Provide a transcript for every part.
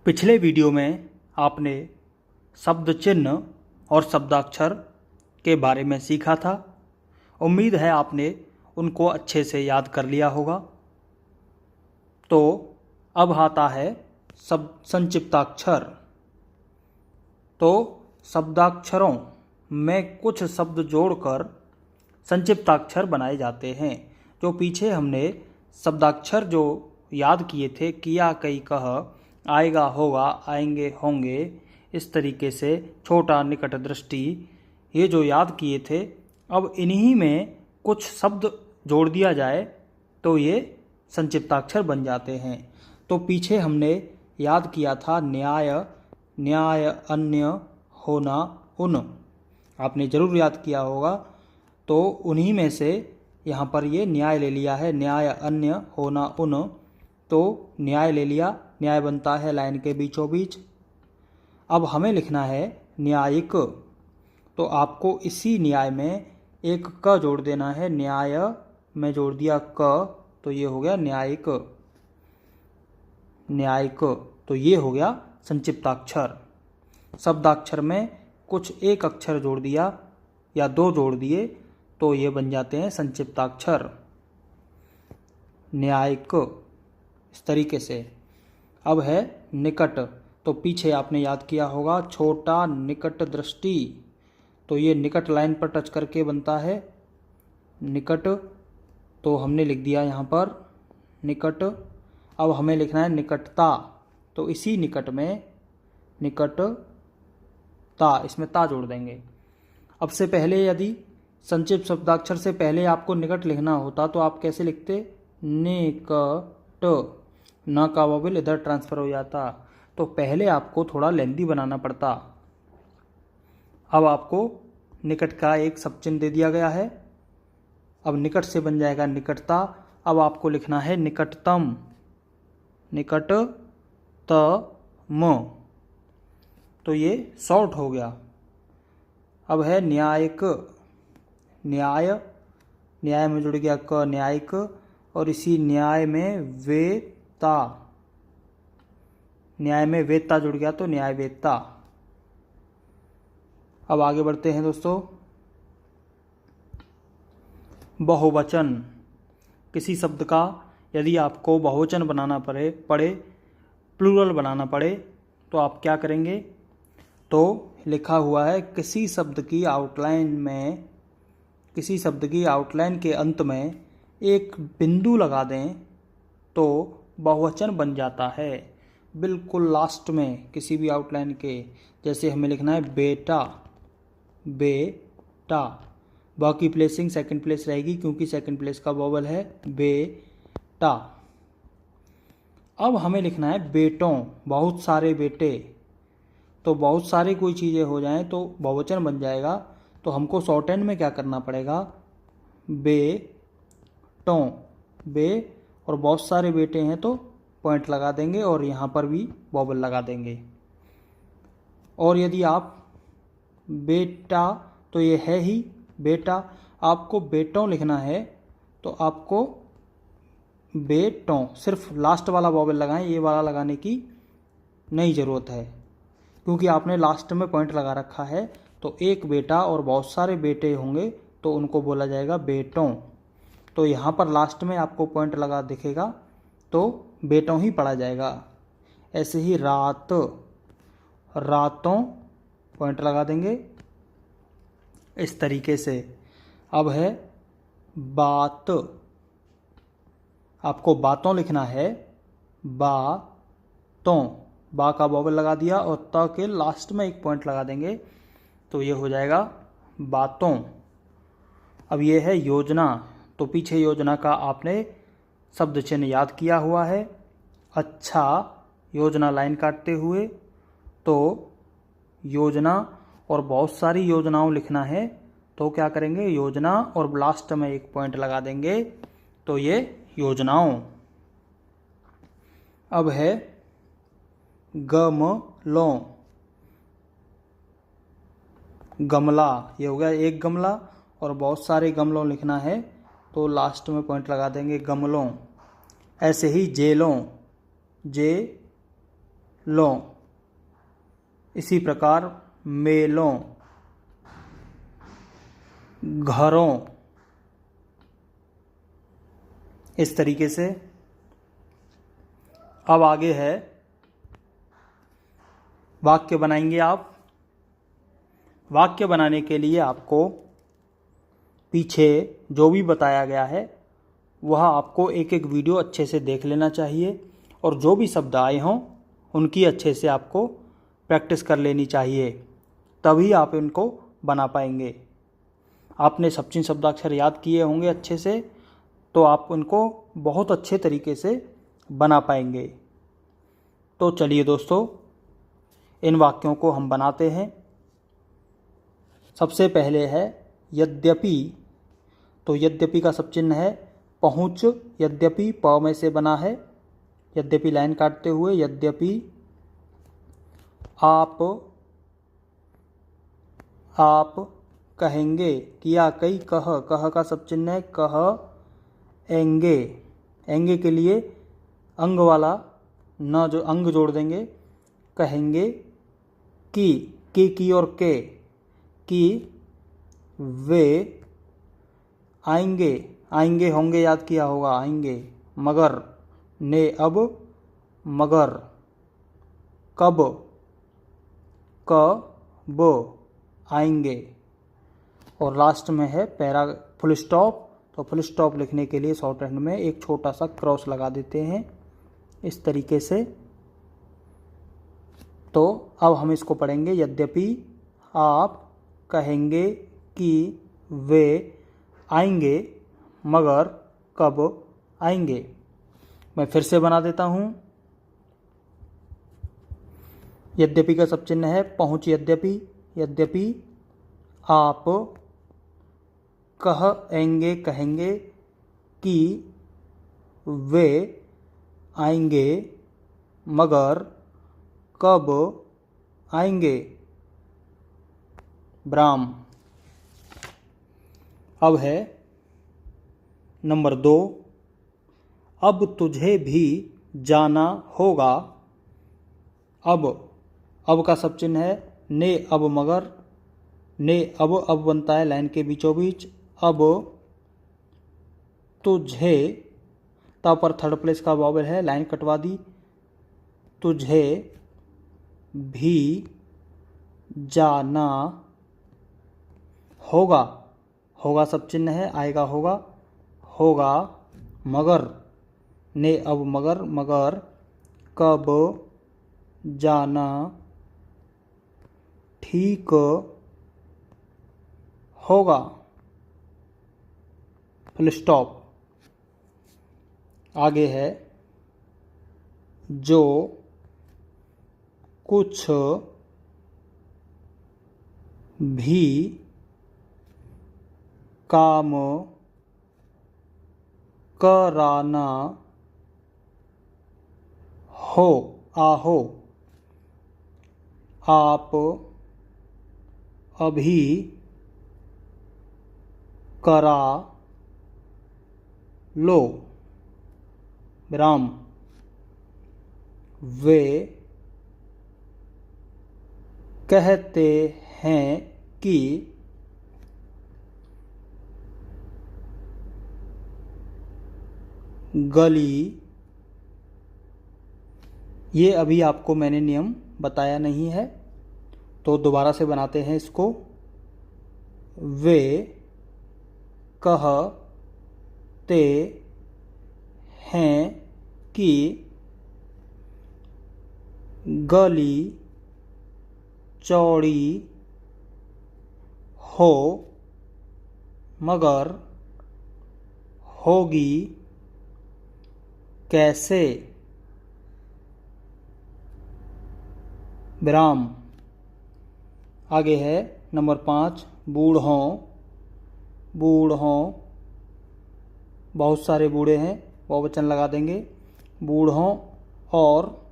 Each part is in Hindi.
पिछले वीडियो में आपने शब्द चिन्ह और शब्दाक्षर के बारे में सीखा था। उम्मीद है आपने उनको अच्छे से याद कर लिया होगा। तो अब आता है संक्षिप्ताक्षर। तो शब्दाक्षरों में कुछ शब्द जोड़कर संक्षिप्ताक्षर बनाए जाते हैं। जो पीछे हमने शब्दाक्षर जो याद किए थे, किया, कई, कह, आएगा, होगा, आएंगे, होंगे, इस तरीके से छोटा, निकट, दृष्टि, ये जो याद किए थे, अब इन्हीं में कुछ शब्द जोड़ दिया जाए तो ये संक्षिप्ताक्षर बन जाते हैं। तो पीछे हमने याद किया था न्याय, न्याय, अन्य, होना, उन, आपने ज़रूर याद किया होगा। तो उन्हीं में से यहाँ पर ये न्याय ले लिया है, न्याय, अन्य, होना, उन। तो न्याय ले लिया, न्याय बनता है लाइन के बीचों बीच। अब हमें लिखना है न्यायिक। तो आपको इसी न्याय में एक क जोड़ देना है। न्याय में जोड़ दिया क, तो ये हो गया न्यायिक। न्यायिक, तो ये हो गया संक्षिप्ताक्षर। शब्दाक्षर में कुछ एक अक्षर जोड़ दिया या दो जोड़ दिए तो ये बन जाते हैं संक्षिप्ताक्षर। न्यायिक, इस तरीके से। अब है निकट। तो पीछे आपने याद किया होगा छोटा, निकट, दृष्टि। तो ये निकट लाइन पर टच करके बनता है निकट। तो हमने लिख दिया यहाँ पर निकट। अब हमें लिखना है निकटता। तो इसी निकट में निकटता, इसमें ता जोड़ देंगे। अब से पहले यदि संक्षिप्त शब्दाक्षर से पहले आपको निकट लिखना होता तो आप कैसे लिखते? निकट, न का वोवेल इधर ट्रांसफर हो जाता, तो पहले आपको थोड़ा लेंदी बनाना पड़ता। अब आपको निकट का एक सब चिन्ह दे दिया गया है। अब निकट से बन जाएगा निकटता। अब आपको लिखना है निकटतम, निकटतम। तो ये शॉर्ट हो गया। अब है न्यायिक। न्याय, न्याय में जुड़ गया क, न्यायिक। और इसी न्याय में वेता, न्याय में वेता जुड़ गया तो न्यायवेत्ता। अब आगे बढ़ते हैं दोस्तों। बहुवचन। किसी शब्द का यदि आपको बहुवचन बनाना पड़े, प्लूरल बनाना पड़े, तो आप क्या करेंगे? तो लिखा हुआ है किसी शब्द की आउटलाइन में, किसी शब्द की आउटलाइन के अंत में एक बिंदु लगा दें तो बहुवचन बन जाता है। बिल्कुल लास्ट में किसी भी आउटलाइन के, जैसे हमें लिखना है बेटा, बेटा। बाकी प्लेसिंग सेकंड प्लेस रहेगी क्योंकि सेकंड प्लेस का वोवेल है बेटा। अब हमें लिखना है बेटों, बहुत सारे बेटे। तो बहुत सारे कोई चीज़ें हो जाएं तो बहुवचन बन जाएगा। तो हमको शॉर्ट हैंड में क्या करना पड़ेगा? बेटों, बे, और बहुत सारे बेटे हैं तो पॉइंट लगा देंगे और यहाँ पर भी वोवेल लगा देंगे। और यदि आप बेटा, तो ये है ही बेटा, आपको बेटों लिखना है तो आपको बेटों, सिर्फ लास्ट वाला वोवेल लगाएं, ये वाला लगाने की नहीं ज़रूरत है क्योंकि आपने लास्ट में पॉइंट लगा रखा है। तो एक बेटा और बहुत सारे बेटे होंगे तो उनको बोला जाएगा बेटों। तो यहाँ पर लास्ट में आपको पॉइंट लगा दिखेगा तो बेटों ही पढ़ा जाएगा। ऐसे ही रात, रातों, पॉइंट लगा देंगे इस तरीके से। अब है बात। आपको बातों लिखना है, बातों, बा का वोवेल लगा दिया और त के लास्ट में एक पॉइंट लगा देंगे तो ये हो जाएगा बातों। अब ये है योजना। तो पीछे योजना का आपने शब्द चिन्ह याद किया हुआ है। अच्छा, योजना लाइन काटते हुए। तो योजना और बहुत सारी योजनाओं लिखना है तो क्या करेंगे? योजना और लास्ट में एक पॉइंट लगा देंगे तो ये योजनाओं। अब है गमलों, गमला। ये हो गया एक गमला और बहुत सारे गमलों लिखना है तो लास्ट में पॉइंट लगा देंगे गमलों। ऐसे ही जेलों, जे लों। इसी प्रकार मेलों, घरों, इस तरीके से। अब आगे है वाक्य बनाएंगे आप। वाक्य बनाने के लिए आपको पीछे जो भी बताया गया है वह आपको एक एक वीडियो अच्छे से देख लेना चाहिए और जो भी शब्द आए हों उनकी अच्छे से आपको प्रैक्टिस कर लेनी चाहिए, तभी आप इनको बना पाएंगे। आपने सचिन शब्दाक्षर याद किए होंगे अच्छे से, तो आप उनको बहुत अच्छे तरीके से बना पाएंगे। तो चलिए दोस्तों, इन वाक्यों को हम बनाते हैं। सबसे पहले है यद्यपि। तो यद्यपि का सब चिन्ह है पहुँच। यद्यपि प में से बना है, यद्यपि लाइन काटते हुए। यद्यपि आप कहेंगे, किया कई। कह का सब चिन्ह है कहेंगे। एंगे के लिए अंग वाला न जो अंग जोड़ देंगे। कहेंगे की और के, कि वे आएंगे। आएंगे होंगे याद किया होगा, आएंगे। मगर ने अब, मगर। कब आएंगे। और लास्ट में है पैरा फुल स्टॉप। तो फुल स्टॉप लिखने के लिए शॉर्ट हैंड में एक छोटा सा क्रॉस लगा देते हैं इस तरीके से। तो अब हम इसको पढ़ेंगे। यद्यपि आप कहेंगे कि वे आएंगे, मगर कब आएंगे। मैं फिर से बना देता हूँ। यद्यपि का सब चिन्ह है पहुँच। यद्यपि आप कहेंगे कि वे आएंगे, मगर कब आएंगे। ब्राह्म। अब है नंबर 2। अब तुझे भी जाना होगा। अब का सब चिन्ह है ने अब, मगर। ने अब बनता है लाइन के बीचों बीच। अब तुझे, ता पर थर्ड प्लेस का वॉवेल है, लाइन कटवा दी। तुझे भी जाना होगा। होगा सब चिन्ह है, आएगा होगा। मगर ने अब, मगर कब जाना ठीक होगा। Full stop. आगे है जो कुछ भी काम कराना हो, आहो। आप अभी करा लो। विराम। वे कहते हैं कि गली, ये अभी आपको मैंने नियम बताया नहीं है, तो दोबारा से बनाते हैं इसको। वे कहते हैं कि गली चौड़ी हो, मगर होगी कैसे। विराम। आगे है नंबर 5। बूढ़ों। बहुत सारे बूढ़े हैं, बहुवचन लगा देंगे। बूढ़ों। और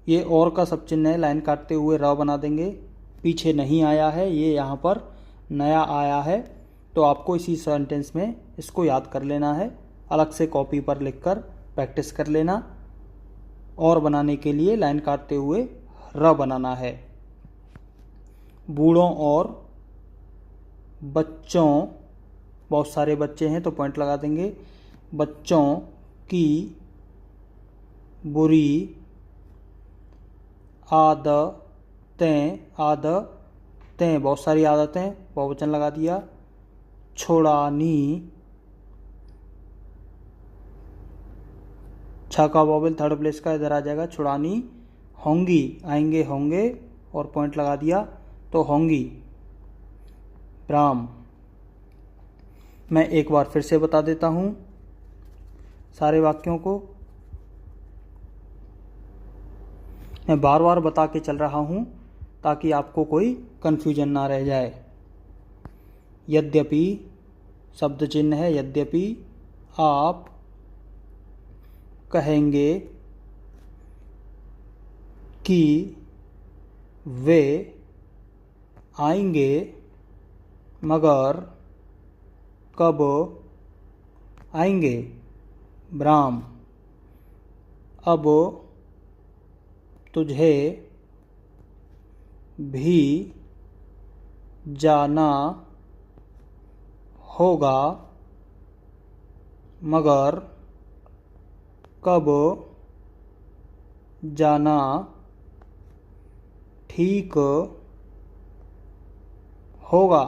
ये और का सब चिन्ह है, लाइन काटते हुए र बना देंगे। पीछे नहीं आया है, ये यहाँ पर नया आया है, तो आपको इसी सेंटेंस में इसको याद कर लेना है। अलग से कॉपी पर लिखकर प्रैक्टिस कर लेना। और बनाने के लिए लाइन काटते हुए र बनाना है। बूढ़ों और बच्चों, बहुत सारे बच्चे हैं तो पॉइंट लगा देंगे। बच्चों की बुरी आदतें, बहुत सारी आदतें, बहुवचन लगा दिया। छुड़ानी, छ का वोवेल थर्ड प्लेस का इधर आ जाएगा। छुड़ानी होंगी, आएंगे होंगे और पॉइंट लगा दिया तो होंगी। राम, मैं एक बार फिर से बता देता हूँ सारे वाक्यों को। मैं बार बार बता के चल रहा हूँ ताकि आपको कोई कन्फ्यूजन ना रह जाए। यद्यपि शब्द चिन्ह है, यद्यपि आप कहेंगे कि वे आएंगे मगर कब आएंगे। ब्राह्म, अब तुझे भी जाना होगा मगर कब जाना ठीक होगा।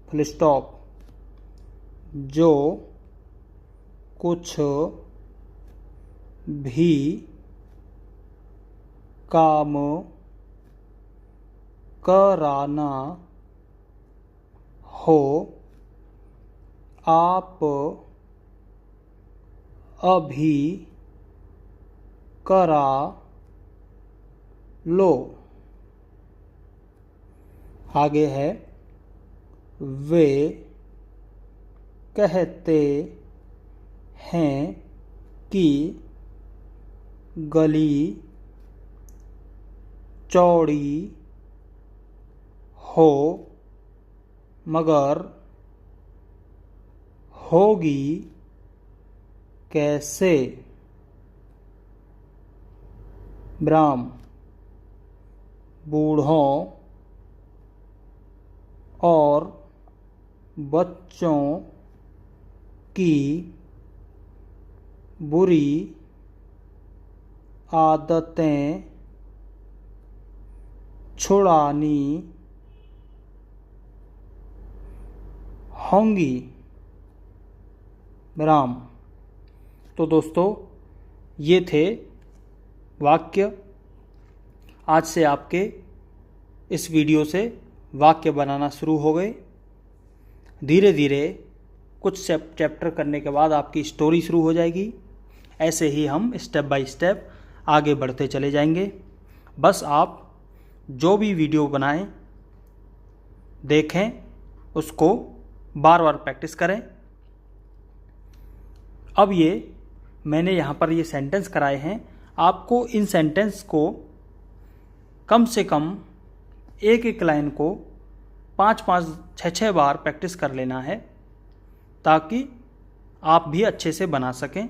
Full stop. जो कुछ भी काम कराना हो आप अभी करा लो। आगे है वे कहते हैं कि गली चौड़ी हो मगर होगी कैसे। ब्राह्म, बूढ़ों और बच्चों की बुरी आदतें छुड़ानी होंगी। राम। तो दोस्तों ये थे वाक्य। आज से आपके इस वीडियो से वाक्य बनाना शुरू हो गए। धीरे धीरे कुछ चैप्टर करने के बाद आपकी स्टोरी शुरू हो जाएगी। ऐसे ही हम स्टेप बाय स्टेप आगे बढ़ते चले जाएंगे। बस आप जो भी वीडियो बनाएं देखें, उसको बार बार प्रैक्टिस करें। अब ये मैंने यहाँ पर ये सेंटेंस कराए हैं, आपको इन सेंटेंस को कम से कम एक एक लाइन को 5-5, 6-6 बार प्रैक्टिस कर लेना है ताकि आप भी अच्छे से बना सकें।